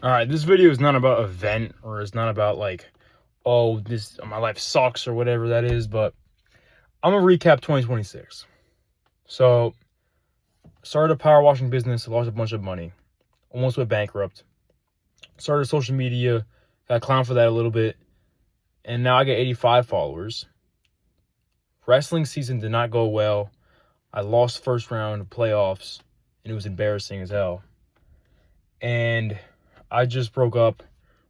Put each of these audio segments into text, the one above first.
All right, this video is not about event or it's not about like, oh, this my life sucks or whatever that is, but I'm gonna recap 2026. So, started a power washing business, lost a bunch of money, almost went bankrupt. Started social media, got clowned for that a little bit, and now I get 85 followers. Wrestling season did not go well. I lost first round of playoffs, and it was embarrassing as hell. And I just broke up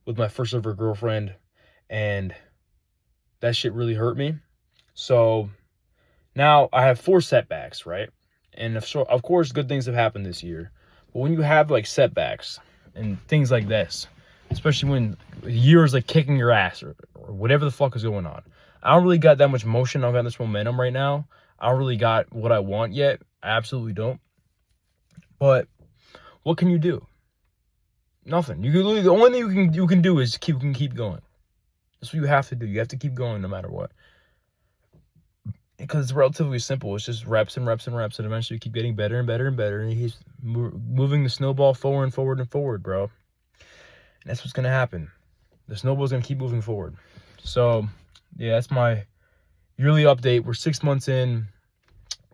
with my first ever girlfriend, and that shit really hurt me. So now I have 4 setbacks, right? And of course, good things have happened this year. But when you have like setbacks and things like this, especially when a year is like kicking your ass or whatever the fuck is going on, I don't really got that much motion. I don't got this momentum right now. I don't really got what I want yet. I absolutely don't. But what can you do? Nothing. You can literally, the only thing you can do is keep going. That's what you have to do. You have to keep going no matter what. Because it's relatively simple. It's just reps and reps and reps, and eventually you keep getting better and better and better, and he's moving the snowball forward and forward and forward, bro. And that's what's gonna happen. The snowball's gonna keep moving forward. So, yeah, that's my yearly update. We're 6 months in,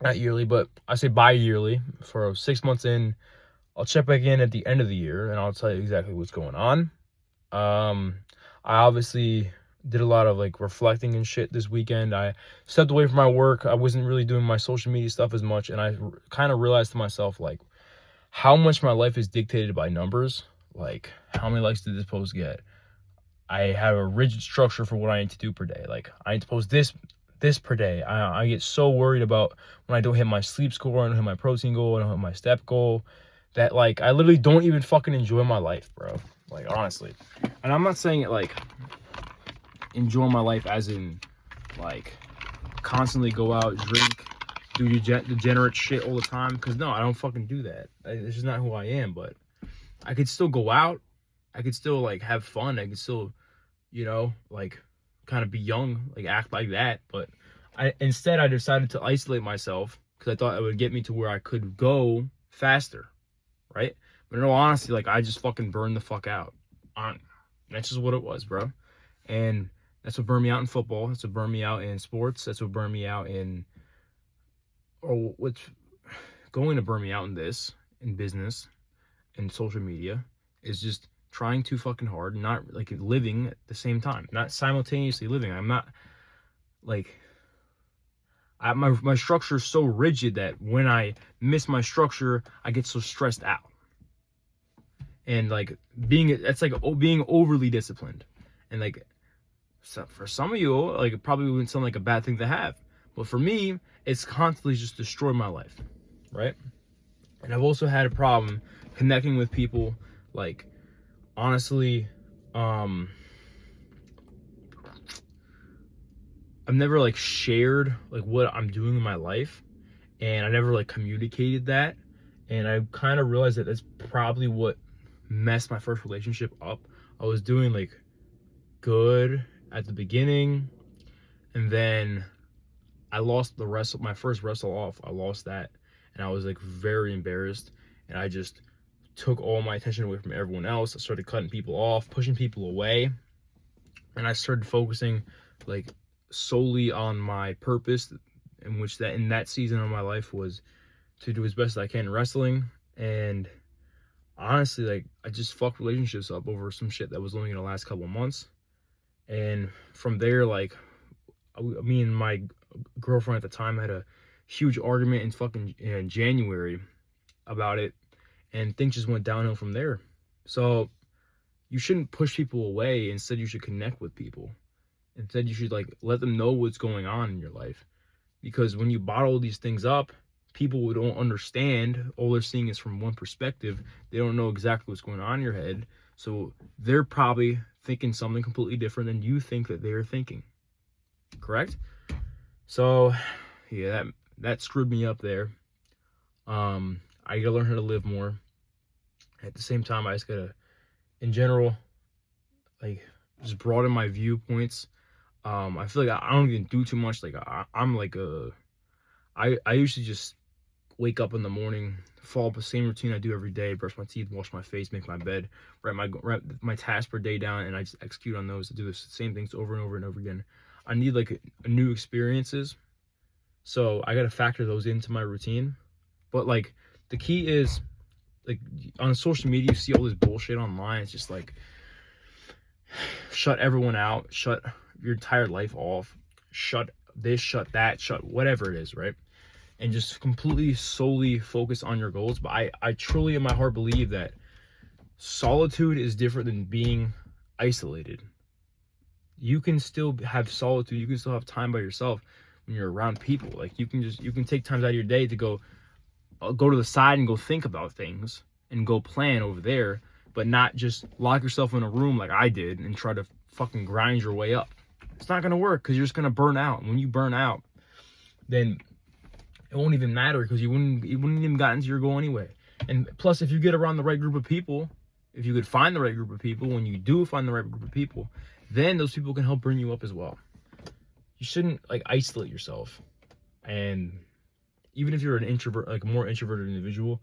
not yearly, but I say bi-yearly. For 6 months in, I'll check back in at the end of the year, and I'll tell you exactly what's going on. I obviously did a lot of like reflecting and shit this weekend. I stepped away from my work. I wasn't really doing my social media stuff as much, and I kind of realized to myself like how much my life is dictated by numbers. Like, how many likes did this post get? I have a rigid structure for what I need to do per day. Like, I need to post this per day. I get so worried about when I don't hit my sleep score, I don't hit my protein goal, I don't hit my step goal, that like I literally don't even fucking enjoy my life, bro. Like, honestly. And I'm not saying it like enjoy my life as in like constantly go out, drink, do degenerate shit all the time, because no, I don't fucking do that. It's just not who I am. But I could still go out, I could still like have fun, I could still, like kind of be young, like act like that. But instead I decided to isolate myself because I thought it would get me to where I could go faster, right? But in all honesty, like, I just fucking burned the fuck out. That's just what it was, bro. And that's what burned me out in football. That's what burned me out in sports. That's what burned me out in, or what's going to burn me out in this, in business, and social media, is just trying too fucking hard, not like living at the same time, not simultaneously living. I'm not like, my structure is so rigid that when I miss my structure, I get so stressed out. And like that's like being overly disciplined. And like, so for some of you, like, it probably wouldn't sound like a bad thing to have, but for me, it's constantly just destroyed my life, right? And I've also had a problem connecting with people. Like, honestly, I've never like shared like what I'm doing in my life, and I never like communicated that. And I kind of realized that that's probably what messed my first relationship up. I was doing like good at the beginning, and then I lost my first wrestle off. I lost that, and I was like very embarrassed, and I just took all my attention away from everyone else. I started cutting people off, pushing people away, and I started focusing like solely on my purpose, in that season of my life was to do as best as I can in wrestling. And honestly, like, I just fucked relationships up over some shit that was only gonna last a couple of months. And from there, like, me and my girlfriend at the time had a huge argument in January about it, and things just went downhill from there. So you shouldn't push people away. Instead, you should connect with people. Instead, you should like let them know what's going on in your life. Because when you bottle these things up, people who don't understand, all they're seeing is from one perspective. They don't know exactly what's going on in your head. So they're probably thinking something completely different than you think that they're thinking. Correct? So, yeah, that screwed me up there. I gotta learn how to live more. At the same time, I just gotta, in general, like, just broaden my viewpoints. I feel like I don't even do too much. Like, I'm like I usually just wake up in the morning, follow up the same routine I do every day, brush my teeth, wash my face, make my bed, write my tasks per day down, and I just execute on those. I do the same things over and over and over again. I need like new experiences, so I got to factor those into my routine. But like the key is, like, on social media you see all this bullshit online. It's just like, shut everyone out, shut your entire life off, shut this, shut that, shut whatever it is, right? And just completely solely focus on your goals. But I truly in my heart believe that solitude is different than being isolated. You can still have solitude, you can still have time by yourself when you're around people. Like you can take times out of your day to go to the side and go think about things and go plan over there, but not just lock yourself in a room like I did and try to fucking grind your way up. It's not gonna work, because you're just gonna burn out. And when you burn out, then it won't even matter, because you wouldn't even gotten to your goal anyway. And plus, if you get around the right group of people, if you could find the right group of people, when you do find the right group of people, then those people can help bring you up as well. You shouldn't like isolate yourself. And even if you're an introvert, like a more introverted individual,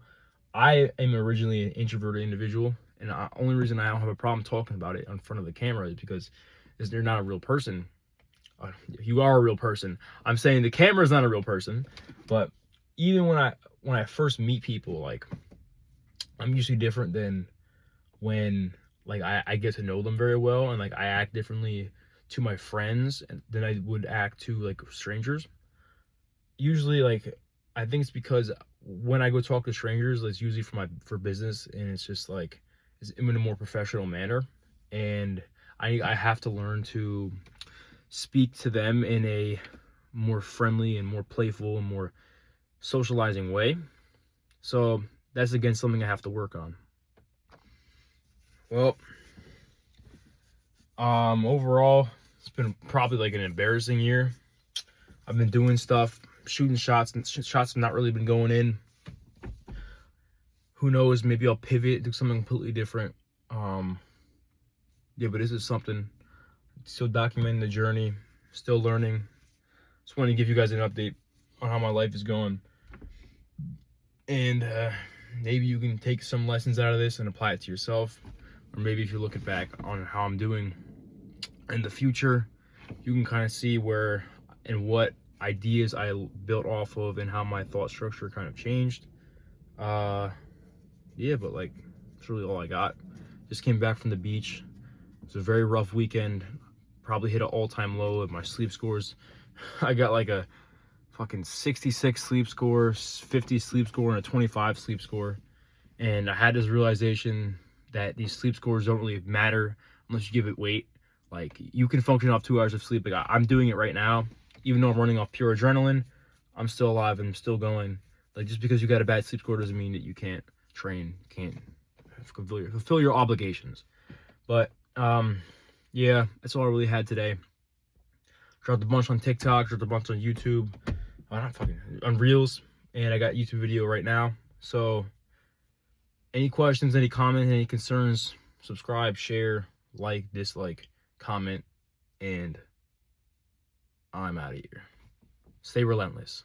I am originally an introverted individual, and the only reason I don't have a problem talking about it in front of the camera is because they're not a real person. You are a real person. I'm saying the camera is not a real person, but even when I first meet people, like, I'm usually different than when like I get to know them very well, and like I act differently to my friends than I would act to like strangers. Usually, like, I think it's because when I go talk to strangers, it's usually for business, and it's just like it's in a more professional manner, and I have to learn to speak to them in a more friendly and more playful and more socializing way. So that's again something I have to work on. Well, overall, it's been probably like an embarrassing year. I've been doing stuff, shooting shots, and shots have not really been going in. Who knows? Maybe I'll pivot, do something completely different. Yeah, but this is something. Still documenting the journey, still learning. Just wanted to give you guys an update on how my life is going, and maybe you can take some lessons out of this and apply it to yourself. Or maybe if you're looking back on how I'm doing in the future, you can kind of see where and what ideas I built off of and how my thought structure kind of changed. Yeah, but like, that's really all I got. Just came back from the beach. It was a very rough weekend. Probably hit an all-time low of my sleep scores. I got like a fucking 66 sleep score, 50 sleep score, and a 25 sleep score. And I had this realization that these sleep scores don't really matter unless you give it weight. Like, you can function off 2 hours of sleep. Like, I'm doing it right now. Even though I'm running off pure adrenaline, I'm still alive and I'm still going. Like, just because you got a bad sleep score doesn't mean that you can't train, can't fulfill your obligations. But yeah, that's all I really had today. Dropped a bunch on TikTok, dropped a bunch on YouTube, on Reels, and I got YouTube video right now. So any questions, any comments, any concerns, subscribe, share, like, dislike, comment, and I'm out of here. Stay relentless.